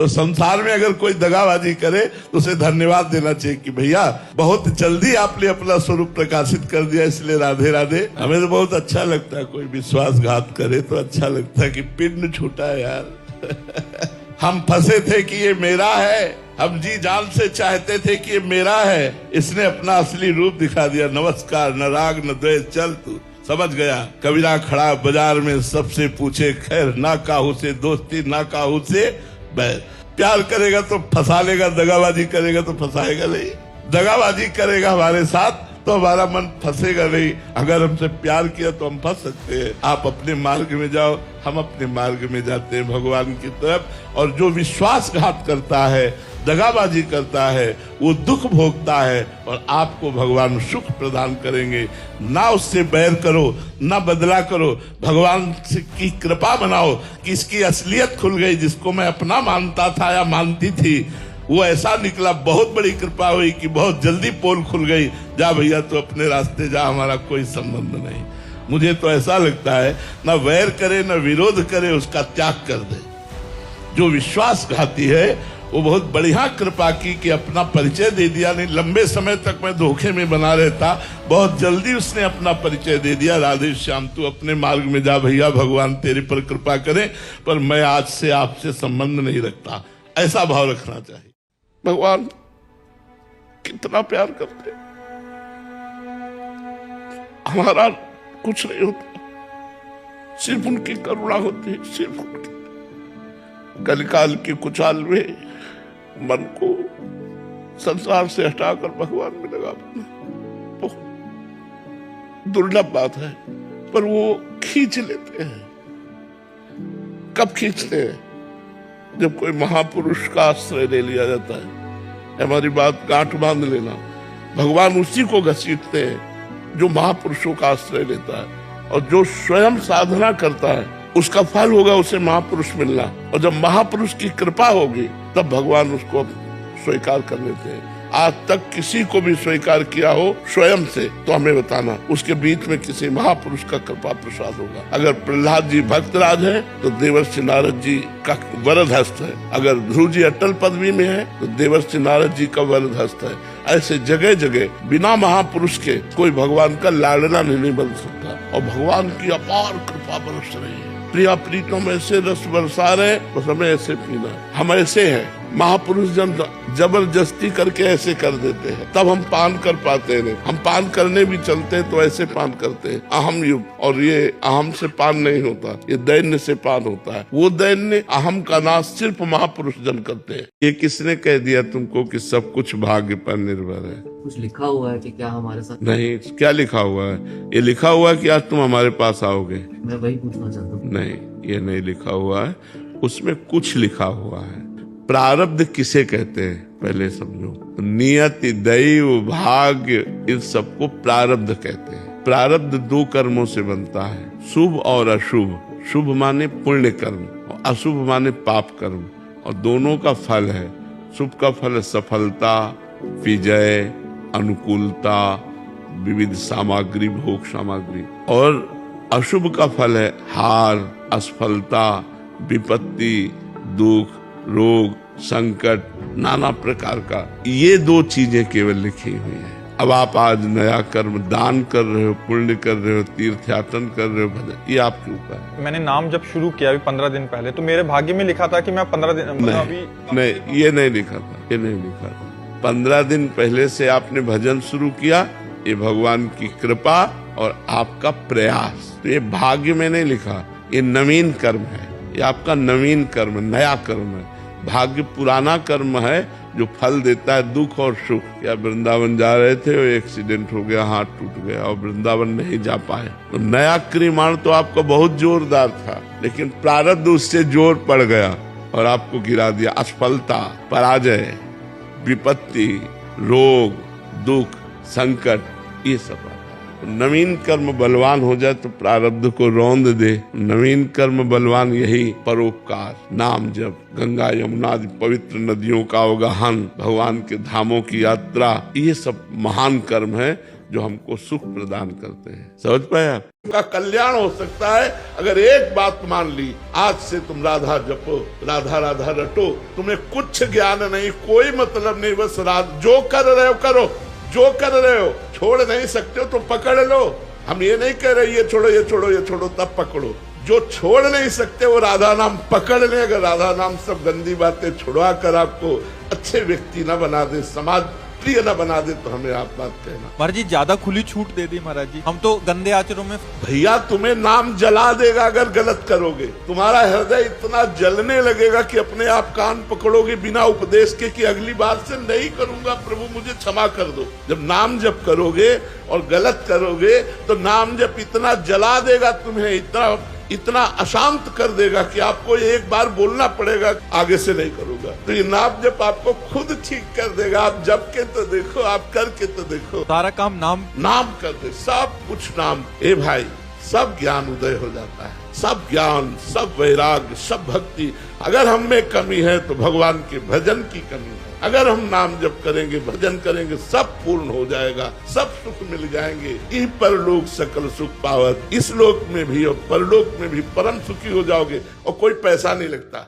तो संसार में अगर कोई दगाबाजी करे तो उसे धन्यवाद देना चाहिए कि भैया बहुत जल्दी आपने अपना स्वरूप प्रकाशित कर दिया, इसलिए राधे राधे। हमें तो बहुत अच्छा लगता है कोई विश्वासघात करे तो अच्छा लगता है कि पिंड छूटा है यार। हम फंसे थे कि ये मेरा है, हम जी जान से चाहते थे कि ये मेरा है, इसने अपना असली रूप दिखा दिया। नमस्कार, न राग न द्वेष, चल तू समझ गया। कबीरा खड़ा बाजार में सबसे पूछे खैर, ना काहू से दोस्ती ना काहू से बैर। प्यार करेगा तो फंसा लेगा, दगाबाजी करेगा तो फंसाएगा नहीं। दगाबाजी करेगा हमारे साथ तो हमारा मन फंसेगा नहीं। अगर हमसे प्यार किया तो हम फंस सकते हैं। आप अपने मार्ग में जाओ, हम अपने मार्ग में जाते हैं भगवान की तरफ। और जो विश्वासघात करता है, दगाबाजी करता है, वो दुख भोगता है और आपको भगवान सुख प्रदान करेंगे। ना उससे बैर करो, ना बदला करो, भगवान की कृपा बनाओ कि इसकी असलियत खुल गई। जिसको मैं अपना मानता था या मानती थी वो ऐसा निकला, बहुत बड़ी कृपा हुई कि बहुत जल्दी पोल खुल गई। जा भैया तो अपने रास्ते जा, हमारा कोई संबंध नहीं। मुझे तो ऐसा लगता है ना वैर करे ना विरोध करे, उसका त्याग कर दे। जो विश्वासघाती है वो बहुत बढ़िया कृपा की कि अपना परिचय दे दिया। नहीं लंबे समय तक मैं धोखे में बना रहता, बहुत जल्दी उसने अपना परिचय दे दिया। राधे श्याम तू अपने मार्ग में जा भैया, भगवान तेरे पर कृपा करे, पर मैं आज से आपसे संबंध नहीं रखता। ऐसा भाव रखना चाहिए। भगवान कितना प्यार करते, हमारा कुछ नहीं होता, सिर्फ उनकी करुणा होती है, सिर्फ उनकी। कलिकाल की कुचाल में मन को संसार से हटाकर भगवान में लगा पाना बहुत दुर्लभ बात है, पर वो खींच लेते हैं। कब खींचते हैं? जब कोई महापुरुष का आश्रय ले लिया जाता है। हमारी बात गांठ बांध लेना, भगवान उसी को घसीटते हैं जो महापुरुषों का आश्रय लेता है। और जो स्वयं साधना करता है उसका फल होगा उसे महापुरुष मिलना। और जब महापुरुष की कृपा होगी तब भगवान उसको स्वीकार कर लेते हैं। आज तक किसी को भी स्वीकार किया हो स्वयं से तो हमें बताना, उसके बीच में किसी महापुरुष का कृपा प्रसाद होगा। अगर प्रहलाद जी भक्तराज है तो देवर्षि नारद जी का वरद हस्त है। अगर ध्रुव जी अटल पदवी में है तो देवर्षि नारद जी का वरद हस्त है। ऐसे जगह जगह बिना महापुरुष के कोई भगवान का लाडला नहीं बन सकता। और भगवान की अपार कृपा बरस रही है। प्रिया प्रीतम ऐसे रस बरसा रहे, बस हमें ऐसे पीना। हम ऐसे हैं, महापुरुष जन जबरदस्ती करके ऐसे कर देते हैं, तब हम पान कर पाते हैं। हम पान करने भी चलते हैं तो ऐसे पान करते हैं, अहम युग। और ये अहम से पान नहीं होता, ये दैन्य से पान होता है। वो दैन्य अहम का नाश सिर्फ महापुरुष जन करते हैं। ये किसने कह दिया तुमको कि सब कुछ भाग्य पर निर्भर है? कुछ लिखा हुआ है कि क्या हमारे साथ? नहीं, क्या लिखा हुआ है? ये लिखा हुआ है कि आज तुम हमारे पास आओगे। मैं वही पूछना चाहता हूँ। नहीं, ये नहीं लिखा हुआ है। उसमें कुछ लिखा हुआ है। प्रारब्ध किसे कहते हैं पहले समझो। नियति, दैव, भाग्य, इन सबको प्रारब्ध कहते हैं। प्रारब्ध दो कर्मों से बनता है, शुभ और अशुभ। शुभ माने पुण्य कर्म और अशुभ माने पाप कर्म, और दोनों का फल है। शुभ का फल है सफलता, विजय, अनुकूलता, विविध सामग्री, भोग सामग्री। और अशुभ का फल है हार, असफलता, विपत्ति, दुख, रोग, संकट, नाना प्रकार का। ये दो चीजें केवल लिखी हुई है। अब आप आज नया कर्म, दान कर रहे हो, पुण्य कर रहे हो, तीर्थयाटन कर रहे हो, भजन, ये आपके ऊपर है। मैंने नाम जब शुरू किया अभी 15 दिन पहले, तो मेरे भाग्य में लिखा था कि मैं 15 दिन नहीं, ये नहीं लिखा था, ये नहीं लिखा था। 15 दिन पहले से आपने भजन शुरू किया, ये भगवान की कृपा और आपका प्रयास। तो ये भाग्य में नहीं लिखा, ये नवीन कर्म है। ये आपका नवीन कर्म, नया कर्म है। भाग्य पुराना कर्म है जो फल देता है दुख और सुख। या वृंदावन जा रहे थे और एक्सीडेंट हो गया, हाथ टूट गया और वृंदावन नहीं जा पाए, तो नया क्रिमाण तो आपका बहुत जोरदार था, लेकिन प्रारब्ध उससे जोर पड़ गया और आपको गिरा दिया। असफलता, पराजय, विपत्ति, रोग, दुख, संकट, ये सब। नवीन कर्म बलवान हो जाए तो प्रारब्ध को रौंद दे। नवीन कर्म बलवान यही परोपकार, नाम जप, गंगा यमुना पवित्र नदियों का अवगाहन, भगवान के धामों की यात्रा, ये सब महान कर्म है जो हमको सुख प्रदान करते हैं। समझ पाए आप? का कल्याण हो सकता है अगर एक बात मान ली, आज से तुम राधा जपो, राधा राधा रटो, तुम्हें कुछ ज्ञान नहीं, कोई मतलब नहीं, बस जो कर रहे हो करो, जो कर रहे हो, छोड़ नहीं सकते हो तो पकड़ लो। हम ये नहीं कह रहे ये छोड़ो ये छोड़ो ये छोड़ो, तब पकड़ो। जो छोड़ नहीं सकते वो राधा नाम पकड़ ले। अगर राधा नाम सब गंदी बातें छुड़वा कर आपको अच्छे व्यक्ति न बना दे, समाज प्रिय न बना दे, तो हमें आप बात कहना। महाराज जी ज्यादा खुली छूट दे दी महाराज जी, हम तो गंदे आचरणों में। भैया तुम्हें नाम जला देगा अगर गलत करोगे। तुम्हारा हृदय इतना जलने लगेगा कि अपने आप कान पकड़ोगे बिना उपदेश के कि अगली बार से नहीं करूंगा, प्रभु मुझे क्षमा कर दो। जब नाम जप करोगे और गलत करोगे तो नाम जप इतना जला देगा तुम्हें, इतना अशांत कर देगा कि आपको एक बार बोलना पड़ेगा आगे से नहीं करूंगा। तो ये नाम जप आपको खुद ठीक कर देगा। आप जप के तो देखो, आप करके तो देखो। सारा काम नाम कर दे, सब कुछ नाम। ए भाई, सब ज्ञान उदय हो जाता है, सब ज्ञान, सब वैराग्य, सब भक्ति। अगर हम में कमी है तो भगवान के भजन की कमी है। अगर हम नाम जप करेंगे, भजन करेंगे, सब पूर्ण हो जाएगा, सब सुख मिल जाएंगे। ई परलोक सकल सुख पावत, इस लोक में भी और परलोक में भी परम सुखी हो जाओगे और कोई पैसा नहीं लगता।